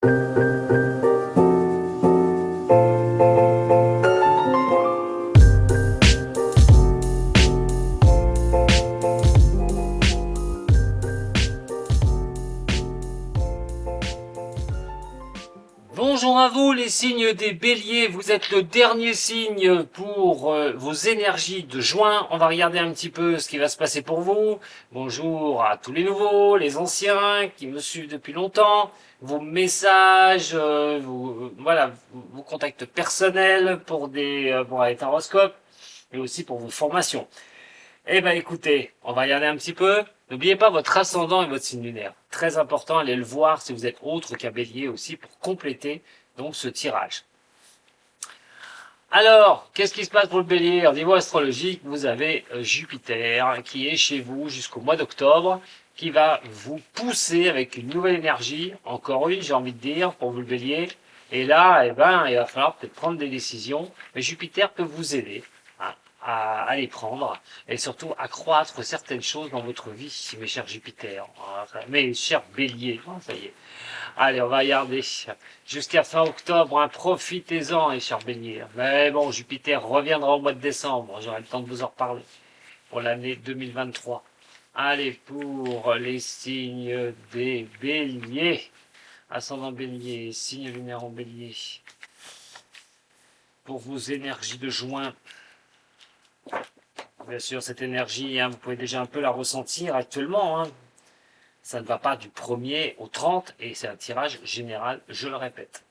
Bonjour à vous les signes des béliers, vous êtes le dernier signe pour vos énergies de juin. On va regarder un petit peu ce qui va se passer pour vous. Bonjour à tous les nouveaux, les anciens qui me suivent depuis longtemps, vos messages, vos contacts personnels pour les horoscopes et aussi pour vos formations. Eh ben écoutez, on va regarder un petit peu. N'oubliez pas votre ascendant et votre signe lunaire. Très important, allez le voir si vous êtes autre qu'un bélier aussi pour compléter donc ce tirage. Alors, qu'est-ce qui se passe pour le bélier? Au niveau astrologique, vous avez Jupiter qui est chez vous jusqu'au mois d'octobre, qui va vous pousser avec une nouvelle énergie, encore une j'ai envie de dire, pour vous le bélier. Et là, eh ben, il va falloir peut-être prendre des décisions, mais Jupiter peut vous aider à les prendre et surtout accroître certaines choses dans votre vie, mes chers Jupiter, mes chers béliers, ça y est. Allez, on va regarder jusqu'à fin octobre, hein, profitez-en, les chers béliers. Mais bon, Jupiter reviendra au mois de décembre, j'aurai le temps de vous en reparler pour l'année 2023. Allez, pour les signes des béliers, ascendant bélier, signe lunaire en bélier, pour vos énergies de juin. Bien sûr, cette énergie, hein, vous pouvez déjà un peu la ressentir actuellement. Hein. Ça ne va pas du 1er au 30 et c'est un tirage général, je le répète.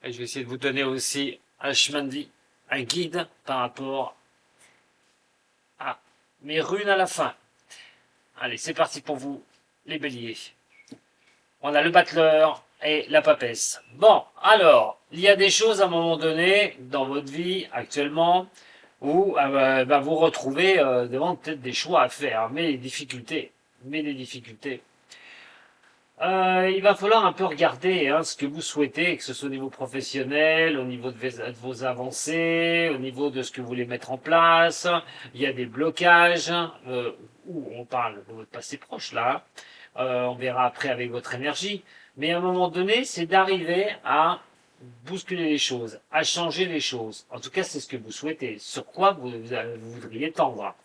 Et je vais essayer de vous donner aussi un chemin de vie, un guide par rapport à mes runes à la fin. Allez, c'est parti pour vous, les béliers. On a le battleur et la papesse. Bon, alors, il y a des choses à un moment donné dans votre vie actuellement où vous retrouvez devant peut-être des choix à faire, mais les difficultés. Il va falloir un peu regarder ce que vous souhaitez, que ce soit au niveau professionnel, au niveau de vos avancées, au niveau de ce que vous voulez mettre en place. Il y a des blocages, où on parle de votre passé proche là. On verra après avec votre énergie. Mais à un moment donné, c'est d'arriver à bousculer les choses, à changer les choses. En tout cas, c'est ce que vous souhaitez, sur quoi vous voudriez tendre.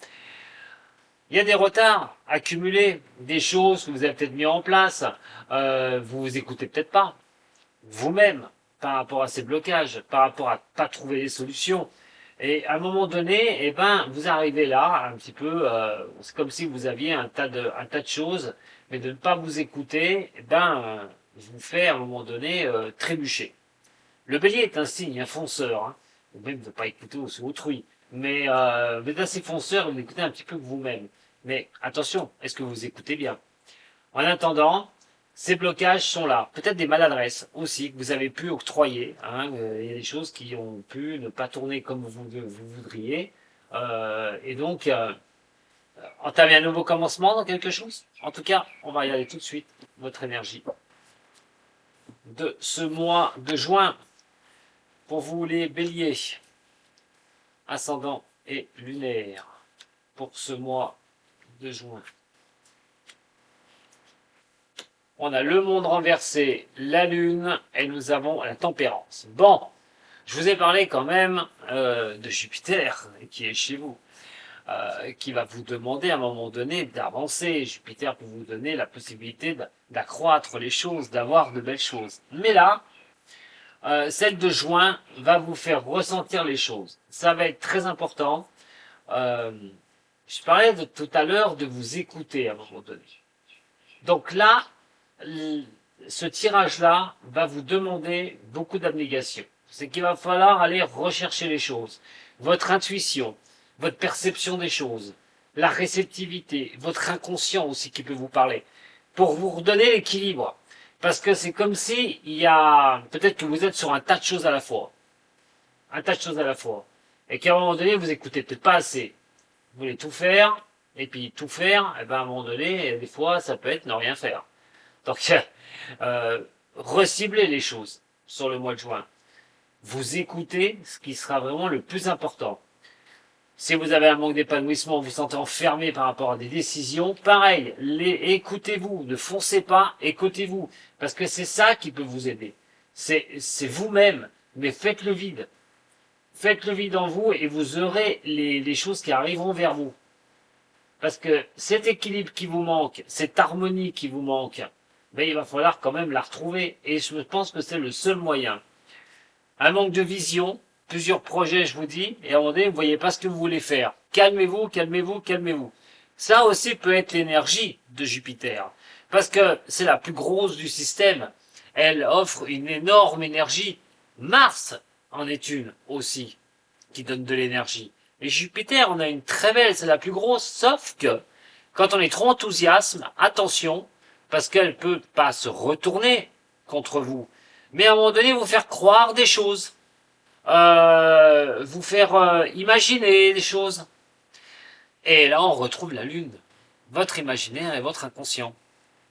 Il y a des retards accumulés, des choses que vous avez peut-être mis en place, vous vous écoutez peut-être pas, vous-même, par rapport à ces blocages, par rapport à pas trouver les solutions. Et à un moment donné, eh ben, vous arrivez là, un petit peu, c'est comme si vous aviez un tas de choses, mais de ne pas vous écouter, eh ben, vous fait à un moment donné trébucher. Le bélier est un signe, un fonceur, hein, ou même de ne pas écouter autrui. Mais vous êtes assez fonceur, vous écoutez un petit peu vous-même. Mais attention, est-ce que vous écoutez bien? En attendant, ces blocages sont là. Peut-être des maladresses aussi que vous avez pu octroyer. Hein, il y a des choses qui ont pu ne pas tourner comme vous voudriez. Et donc, entamer un nouveau commencement dans quelque chose. En tout cas, on va regarder tout de suite votre énergie de ce mois de juin. Pour vous les béliers, ascendant et lunaire, pour ce mois de juin. On a le monde renversé, la lune, et nous avons la tempérance. Bon, je vous ai parlé quand même de Jupiter, qui est chez vous, qui va vous demander à un moment donné d'avancer. Jupiter peut vous donner la possibilité d'accroître les choses, d'avoir de belles choses. Mais là, celle de juin va vous faire ressentir les choses. Ça va être très important. Je parlais tout à l'heure de vous écouter à un moment donné. Donc là, ce tirage-là va vous demander beaucoup d'abnégation. C'est qu'il va falloir aller rechercher les choses. Votre intuition, votre perception des choses, la réceptivité, votre inconscient aussi qui peut vous parler, pour vous redonner l'équilibre. Parce que c'est comme si il y a, peut-être que vous êtes sur un tas de choses à la fois. Un tas de choses à la fois. Et qu'à un moment donné, vous écoutez peut-être pas assez. Vous voulez tout faire, et puis tout faire, et ben à un moment donné, des fois, ça peut être ne rien faire. Donc, recibler les choses sur le mois de juin. Vous écoutez ce qui sera vraiment le plus important. Si vous avez un manque d'épanouissement, vous vous sentez enfermé par rapport à des décisions, pareil, écoutez-vous, ne foncez pas, écoutez-vous, parce que c'est ça qui peut vous aider. C'est vous-même, mais faites le vide. Faites le vide en vous et vous aurez les choses qui arriveront vers vous. Parce que cet équilibre qui vous manque, cette harmonie qui vous manque, ben, il va falloir quand même la retrouver. Et je pense que c'est le seul moyen. Un manque de vision, plusieurs projets, je vous dis, et à un moment donné, vous ne voyez pas ce que vous voulez faire. Calmez-vous, calmez-vous, calmez-vous. Ça aussi peut être l'énergie de Jupiter. Parce que c'est la plus grosse du système. Elle offre une énorme énergie. Mars en est une aussi, qui donne de l'énergie. Et Jupiter, on a une très belle, c'est la plus grosse, sauf que quand on est trop enthousiaste, attention, parce qu'elle peut pas se retourner contre vous, mais à un moment donné vous faire croire des choses, vous faire imaginer des choses. Et là on retrouve la Lune, votre imaginaire et votre inconscient.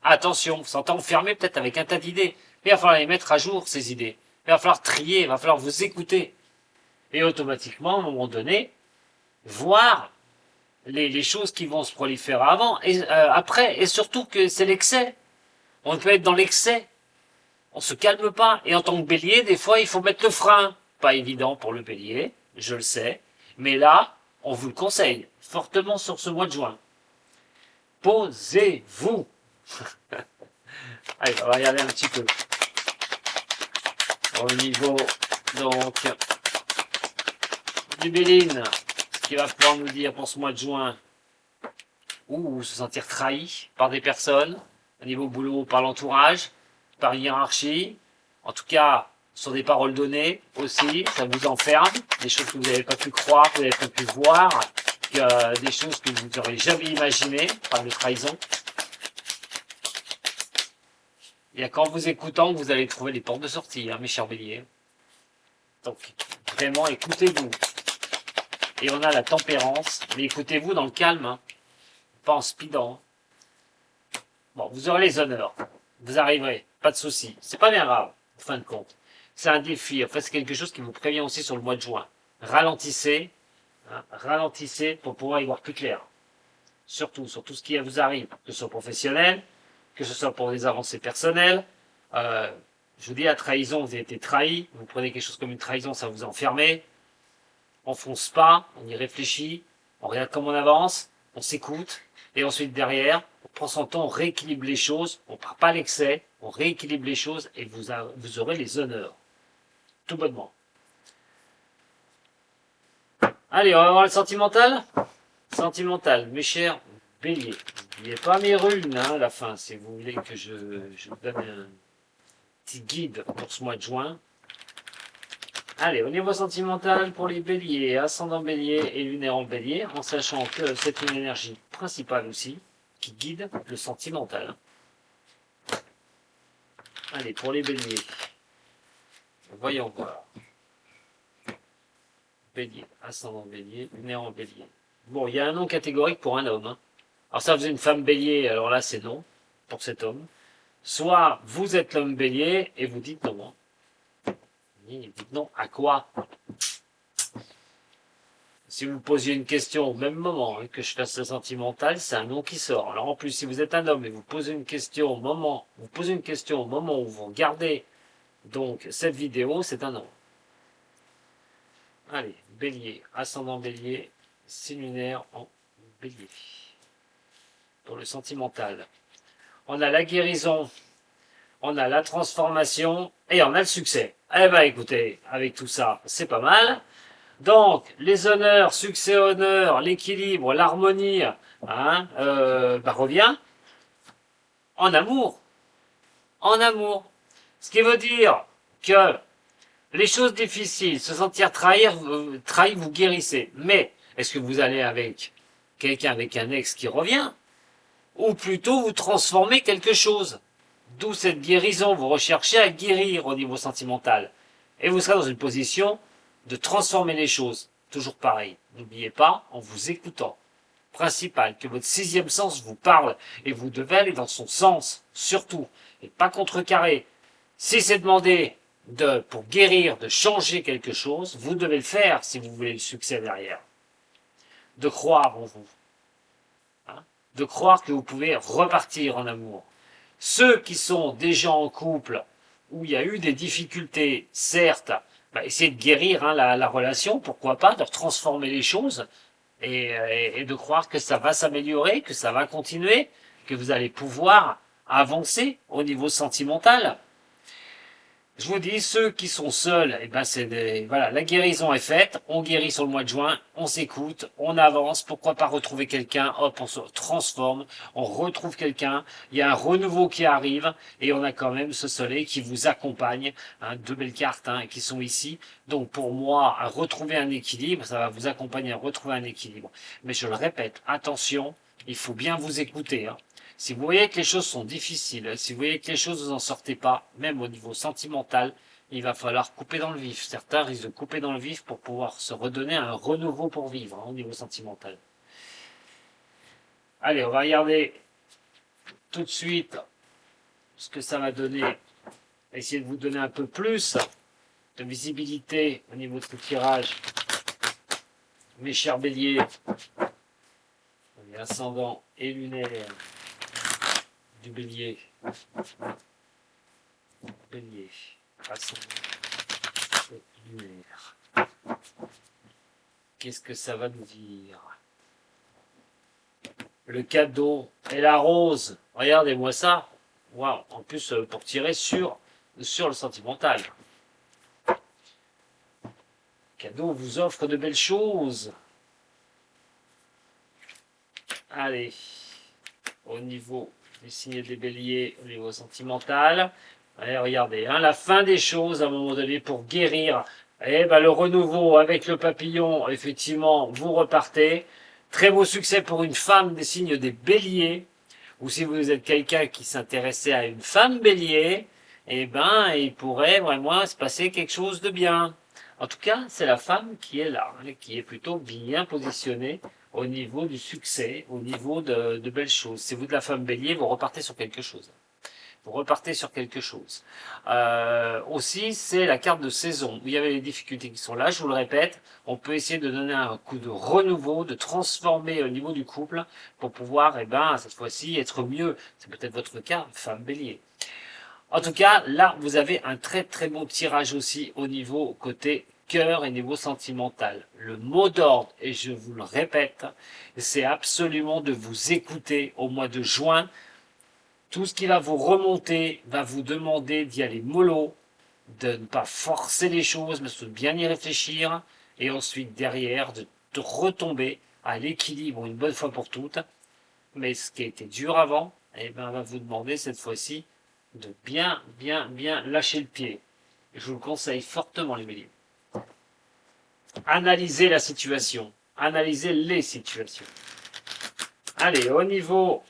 Attention, vous sentez enfermé peut-être avec un tas d'idées, mais il va falloir les mettre à jour, ces idées. Il va falloir trier, il va falloir vous écouter. Et automatiquement, à un moment donné, voir les choses qui vont se proliférer avant et après, et surtout que c'est l'excès. On peut être dans l'excès, on se calme pas. Et en tant que bélier, des fois, il faut mettre le frein. Pas évident pour le bélier, je le sais, mais là, on vous le conseille fortement sur ce mois de juin. Posez-vous. Allez, on va regarder un petit peu. Au niveau, donc, du Béline, ce qu'il va pouvoir nous dire pour ce mois de juin, ou se sentir trahi par des personnes, au niveau boulot, par l'entourage, par une hiérarchie, en tout cas, sur des paroles données aussi, ça vous enferme, des choses que vous n'avez pas pu croire, que vous n'avez pas pu voir, des choses que vous n'aurez jamais imaginées, par de trahison. Il y a qu'en vous écoutant que vous allez trouver les portes de sortie, hein, mes chers béliers. Donc, vraiment, écoutez-vous. Et on a la tempérance, mais écoutez-vous dans le calme, hein, pas en speedant. Bon, vous aurez les honneurs, vous arriverez, pas de souci. C'est pas bien grave, en fin de compte. C'est un défi, en fait, c'est quelque chose qui vous prévient aussi sur le mois de juin. Ralentissez, hein, ralentissez pour pouvoir y voir plus clair. Surtout, sur tout ce qui vous arrive, que ce soit professionnel, que ce soit pour des avancées personnelles. Je vous dis, la trahison, vous avez été trahi, vous prenez quelque chose comme une trahison, ça vous enferme. On fonce pas, on y réfléchit, on regarde comment on avance, on s'écoute, et ensuite derrière, on prend son temps, on rééquilibre les choses, on ne part pas l'excès, on rééquilibre les choses, et vous aurez les honneurs. Tout bonnement. Allez, on va voir le sentimental. Sentimental, mes chers béliers. N'oubliez pas mes runes, hein, à la fin, si vous voulez que je vous donne un petit guide pour ce mois de juin. Allez, au niveau sentimental, pour les béliers, ascendant bélier et lunaire en bélier, en sachant que c'est une énergie principale aussi, qui guide le sentimental. Allez, pour les béliers, voyons voir. Bélier, ascendant bélier, lunaire en bélier. Bon, il y a un nom catégorique pour un homme. Hein. Alors ça, vous êtes une femme bélier, alors là, c'est non, pour cet homme. Soit vous êtes l'homme bélier et vous dites non. Vous dites non à quoi? Si vous posiez une question au même moment que je fasse le sentimental, c'est un nom qui sort. Alors en plus, si vous êtes un homme et vous posez une question au moment, où vous regardez donc cette vidéo, c'est un nom. Allez, bélier, ascendant bélier, signe lunaire en bélier. Pour le sentimental. On a la guérison, on a la transformation et on a le succès. Eh ben écoutez, avec tout ça, c'est pas mal. Donc, les honneurs, succès, honneur, l'équilibre, l'harmonie, hein, revient en amour. En amour. Ce qui veut dire que les choses difficiles, se sentir trahi, vous guérissez. Mais, est-ce que vous allez avec quelqu'un, avec un ex qui revient? Ou plutôt vous transformez quelque chose? D'où cette guérison, vous recherchez à guérir au niveau sentimental. Et vous serez dans une position de transformer les choses. Toujours pareil. N'oubliez pas, en vous écoutant. Principal, que votre sixième sens vous parle et vous devez aller dans son sens, surtout, et pas contrecarrer. Si c'est demandé pour guérir, de changer quelque chose, vous devez le faire si vous voulez le succès derrière. de croire en vous. Hein, de croire que vous pouvez repartir en amour. Ceux qui sont déjà en couple, où il y a eu des difficultés, certes, bah, essayez de guérir la relation, pourquoi pas, de transformer les choses et de croire que ça va s'améliorer, que ça va continuer, que vous allez pouvoir avancer au niveau sentimental. Je vous dis, ceux qui sont seuls, eh ben voilà, la guérison est faite, on guérit sur le mois de juin, on s'écoute, on avance, pourquoi pas retrouver quelqu'un, hop, on se transforme, on retrouve quelqu'un, il y a un renouveau qui arrive, et on a quand même ce soleil qui vous accompagne, hein, deux belles cartes hein, qui sont ici, donc pour moi, à retrouver un équilibre, ça va vous accompagner à retrouver un équilibre. Mais je le répète, attention, il faut bien vous écouter, hein. Si vous voyez que les choses sont difficiles, si vous voyez que les choses vous en sortez pas, même au niveau sentimental, il va falloir couper dans le vif. Certains risquent de couper dans le vif pour pouvoir se redonner un renouveau pour vivre hein, au niveau sentimental. Allez, on va regarder tout de suite ce que ça va donner. Essayer de vous donner un peu plus de visibilité au niveau de ce tirage. Mes chers béliers, ascendant et lunaire. Du bélier. Bélier. Ascendant et lunaire. Qu'est-ce que ça va nous dire? Le cadeau et la rose. Regardez-moi ça. Waouh. En plus, pour tirer sur le sentimental. Le cadeau vous offre de belles choses. Allez. Au niveau des signes des béliers, au niveau sentimental. Allez, regardez, hein, la fin des choses à un moment donné pour guérir. Eh ben, le renouveau avec le papillon, effectivement, vous repartez. Très beau succès pour une femme des signes des béliers. Ou si vous êtes quelqu'un qui s'intéressait à une femme bélier, eh ben, il pourrait vraiment se passer quelque chose de bien. En tout cas, c'est la femme qui est là, hein, qui est plutôt bien positionnée au niveau du succès, au niveau de belles choses. Si vous de la femme bélier, vous repartez sur quelque chose. Vous repartez sur quelque chose. Aussi, c'est la carte de saison. Il y avait les difficultés qui sont là, je vous le répète. On peut essayer de donner un coup de renouveau, de transformer au niveau du couple pour pouvoir, eh ben, cette fois-ci, être mieux. C'est peut-être votre cas, femme bélier. En tout cas, là, vous avez un très très beau tirage aussi au niveau côté cœur et niveau sentimental. Le mot d'ordre, et je vous le répète, c'est absolument de vous écouter au mois de juin. Tout ce qui va vous remonter va vous demander d'y aller mollo, de ne pas forcer les choses, mais de bien y réfléchir, et ensuite derrière de retomber à l'équilibre une bonne fois pour toutes. Mais ce qui a été dur avant, eh ben, va vous demander cette fois-ci de bien lâcher le pied. Je vous le conseille fortement, les béliers. Analysez la situation. Analysez les situations. Allez, au niveau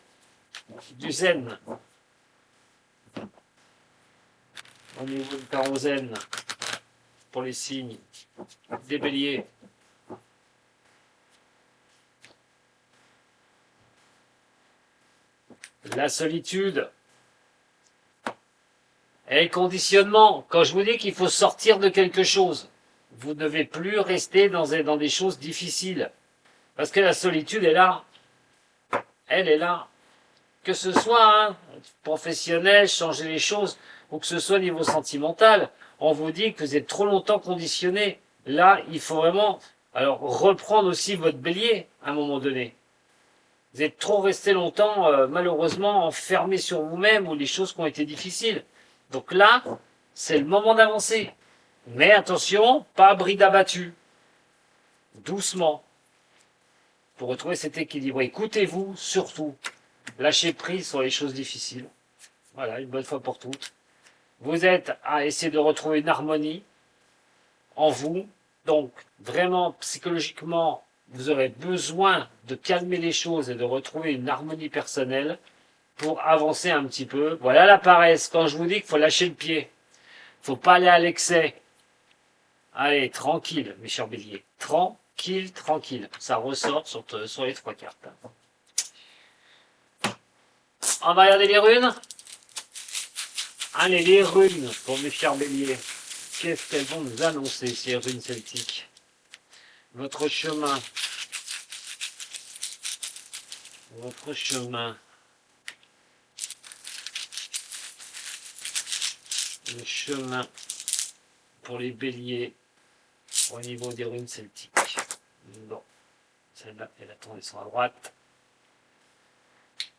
du zen, au niveau du tarot zen, pour les signes des béliers, la solitude et le conditionnement. Quand je vous dis qu'il faut sortir de quelque chose, vous ne devez plus rester dans des choses difficiles. Parce que la solitude est là. Elle est là. Que ce soit hein, professionnel, changer les choses, ou que ce soit au niveau sentimental, on vous dit que vous êtes trop longtemps conditionné. Là, il faut vraiment reprendre aussi votre bélier à un moment donné. Vous êtes trop resté longtemps, malheureusement, enfermé sur vous-même ou les choses qui ont été difficiles. Donc là, c'est le moment d'avancer. Mais attention, pas bride abattue. Doucement. Pour retrouver cet équilibre. Écoutez-vous, surtout. Lâchez prise sur les choses difficiles. Voilà, une bonne fois pour toutes. Vous êtes à essayer de retrouver une harmonie en vous. Donc, vraiment, psychologiquement, vous aurez besoin de calmer les choses et de retrouver une harmonie personnelle pour avancer un petit peu. Voilà la paresse. Quand je vous dis qu'il faut lâcher le pied, il ne faut pas aller à l'excès. Allez, tranquille, mes chers béliers. Tranquille, tranquille. Ça ressort sur les trois cartes. On va regarder les runes. Allez, les runes pour mes chers béliers. Qu'est-ce qu'elles vont nous annoncer, ces runes celtiques? Votre chemin. votre chemin, le chemin pour les béliers au niveau des runes celtiques. Bon, celle-là, elle a tourné sur la droite.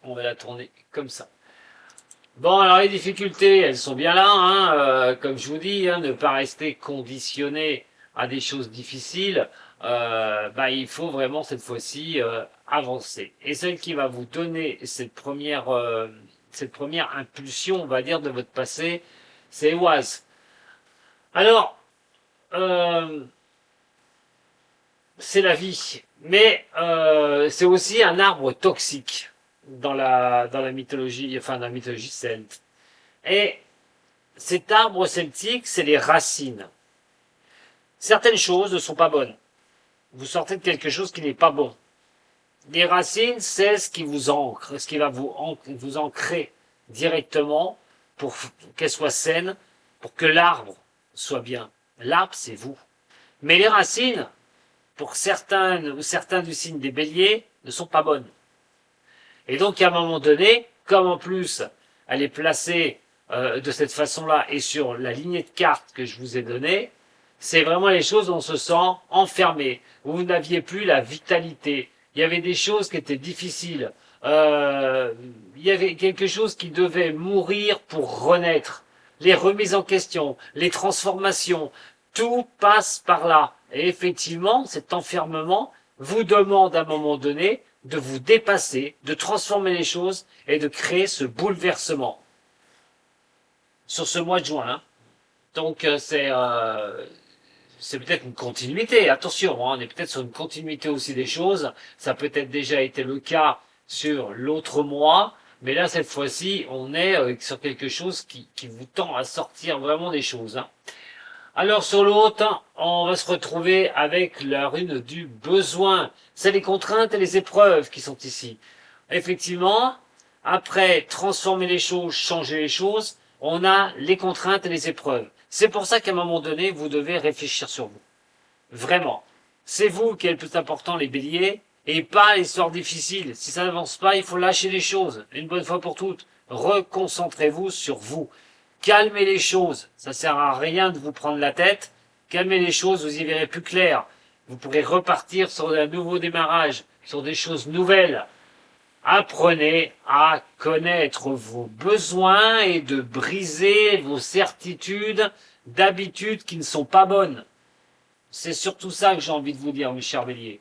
On va la tourner comme ça. Bon, alors les difficultés, elles sont bien là, hein, comme je vous dis, hein, ne pas rester conditionné à des choses difficiles. Il faut vraiment cette fois-ci avancer. Et celle qui va vous donner cette première impulsion, on va dire, de votre passé, c'est Oise. Alors, c'est la vie, mais c'est aussi un arbre toxique dans la mythologie, enfin dans la mythologie celte. Et cet arbre celtique, c'est les racines. Certaines choses ne sont pas bonnes. Vous sortez de quelque chose qui n'est pas bon. Les racines, c'est ce qui vous ancre, ce qui va vous ancrer directement pour qu'elle soit saine, pour que l'arbre soit bien. L'arbre, c'est vous. Mais les racines, pour certains du signe des béliers, ne sont pas bonnes. Et donc, à un moment donné, comme en plus, elle est placée de cette façon-là et sur la lignée de cartes que je vous ai donnée, c'est vraiment les choses où on se sent enfermé, où vous n'aviez plus la vitalité. Il y avait des choses qui étaient difficiles. Il y avait quelque chose qui devait mourir pour renaître. Les remises en question, les transformations, tout passe par là. Et effectivement, cet enfermement vous demande à un moment donné de vous dépasser, de transformer les choses et de créer ce bouleversement. Sur ce mois de juin, hein. Donc c'est peut-être une continuité, attention, hein, on est peut-être sur une continuité aussi des choses, ça a peut-être déjà été le cas sur l'autre mois, mais là cette fois-ci on est sur quelque chose qui vous tend à sortir vraiment des choses. Hein. Alors sur l'autre, on va se retrouver avec la rune du besoin. C'est les contraintes et les épreuves qui sont ici. Effectivement, après transformer les choses, changer les choses, on a les contraintes et les épreuves. C'est pour ça qu'à un moment donné, vous devez réfléchir sur vous. Vraiment. C'est vous qui êtes le plus important, les béliers, et pas l'histoire difficile. Si ça n'avance pas, il faut lâcher les choses, une bonne fois pour toutes. Reconcentrez-vous sur vous. Calmez les choses. Ça sert à rien de vous prendre la tête. Calmez les choses, vous y verrez plus clair. Vous pourrez repartir sur un nouveau démarrage, sur des choses nouvelles. Apprenez à connaître vos besoins et de briser vos certitudes d'habitudes qui ne sont pas bonnes. C'est surtout ça que j'ai envie de vous dire, mes chers béliers.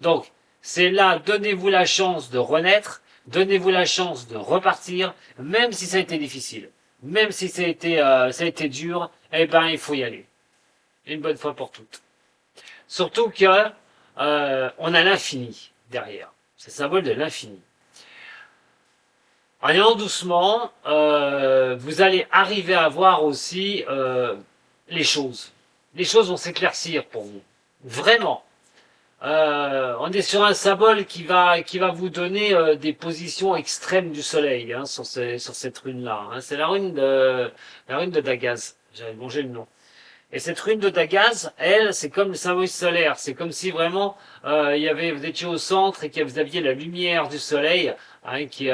Donc, c'est là, donnez-vous la chance de renaître, donnez-vous la chance de repartir, même si ça a été difficile, même si ça a été dur, eh ben, il faut y aller. Une bonne fois pour toutes. Surtout que, on a l'infini derrière. C'est le symbole de l'infini. En allant doucement, vous allez arriver à voir aussi les choses. Les choses vont s'éclaircir pour vous. Vraiment. On est sur un symbole qui va vous donner des positions extrêmes du soleil hein, sur cette rune-là. Hein. C'est la rune de Dagaz. J'avais mangé le nom. Et cette rune de Dagaz, elle, c'est comme le symbole solaire. C'est comme si vraiment vous étiez au centre et que vous aviez la lumière du soleil hein, qui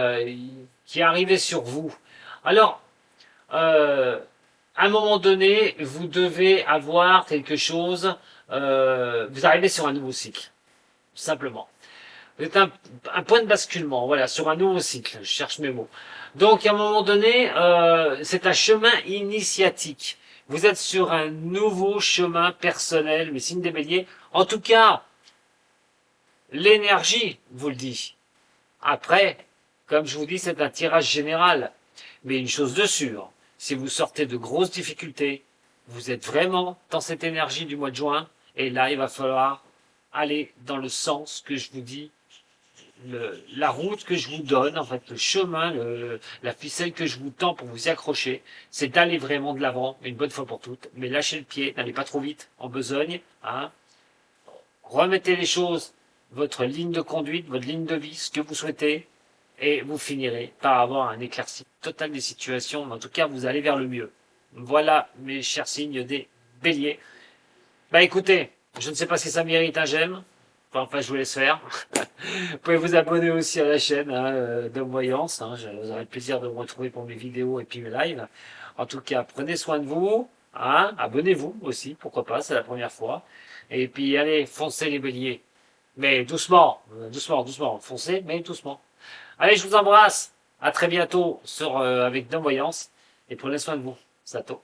arrivait sur vous. Alors, à un moment donné, vous devez avoir quelque chose. Vous arrivez sur un nouveau cycle, simplement. Vous êtes un point de basculement, voilà, sur un nouveau cycle. Je cherche mes mots. Donc, à un moment donné, c'est un chemin initiatique. Vous êtes sur un nouveau chemin personnel, mais signe des béliers. En tout cas, l'énergie vous le dit. Après, comme je vous dis, c'est un tirage général. Mais une chose de sûre, si vous sortez de grosses difficultés, vous êtes vraiment dans cette énergie du mois de juin, et là, il va falloir aller dans le sens que je vous dis, la route que je vous donne, en fait, le chemin, la ficelle que je vous tends pour vous y accrocher, c'est d'aller vraiment de l'avant, une bonne fois pour toutes, mais lâchez le pied, n'allez pas trop vite, en besogne, hein. Remettez les choses, votre ligne de conduite, votre ligne de vie, ce que vous souhaitez, et vous finirez par avoir un éclairci total des situations, mais en tout cas, vous allez vers le mieux. Voilà, mes chers signes des béliers. Bah écoutez, je ne sais pas si ça mérite un j'aime, Enfin, je vous laisse faire. Vous pouvez vous abonner aussi à la chaîne d'Homme Voyance. J'aurai le plaisir de vous retrouver pour mes vidéos et puis mes lives. En tout cas, prenez soin de vous. Abonnez-vous aussi, pourquoi pas, c'est la première fois. Et puis, allez, foncez les béliers. Mais doucement, doucement, doucement. Foncez, mais doucement. Allez, je vous embrasse. À très bientôt avec Dom Voyance. Et prenez soin de vous. Sato.